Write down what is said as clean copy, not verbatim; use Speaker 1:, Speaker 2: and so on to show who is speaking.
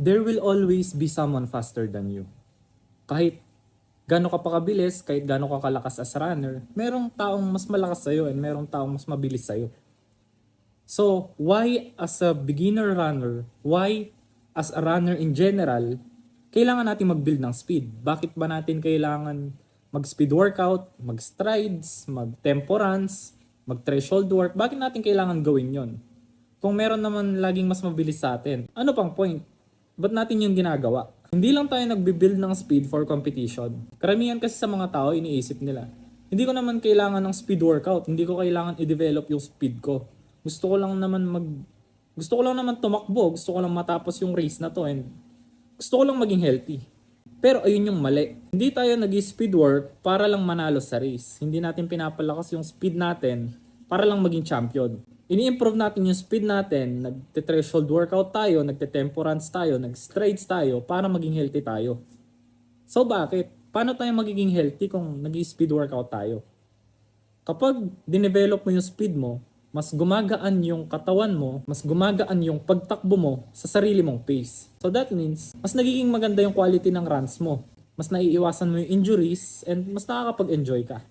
Speaker 1: there will always be someone faster than you. Kahit gaano ka pa kabilis, kahit gaano ka kalakas as runner, merong taong mas malakas sa'yo and merong taong mas mabilis sa'yo. So, why as a beginner runner, why as a runner in general, kailangan natin mag-build ng speed? Bakit ba natin kailangan mag-speed workout, mag-strides, mag-tempo runs, mag-threshold work? Bakit natin kailangan gawin yon? Kung meron naman laging mas mabilis sa atin, ano pang point? Ba't natin yung ginagawa? Hindi lang tayo nagbe-build ng speed for competition. Karamihan kasi sa mga tao, iniisip nila, hindi ko naman kailangan ng speed workout, hindi ko kailangan i-develop yung speed ko. Gusto ko lang naman tumakbo, gusto ko lang matapos yung race na to and gusto ko lang maging healthy. Pero ayun yung mali. Hindi tayo nag-speed work para lang manalo sa race. Hindi natin pinapalakas yung speed natin para lang maging champion. Ini-improve natin yung speed natin, nagte-threshold workout tayo, nagte-tempo runs tayo, nag-strides tayo para maging healthy tayo. So bakit? Paano tayo magiging healthy kung nag-speed workout tayo? Kapag dinevelop mo yung speed mo, mas gumagaan yung katawan mo, mas gumagaan yung pagtakbo mo sa sarili mong pace. So that means, mas nagiging maganda yung quality ng runs mo. Mas naiiwasan mo yung injuries and mas nakakapag-enjoy ka.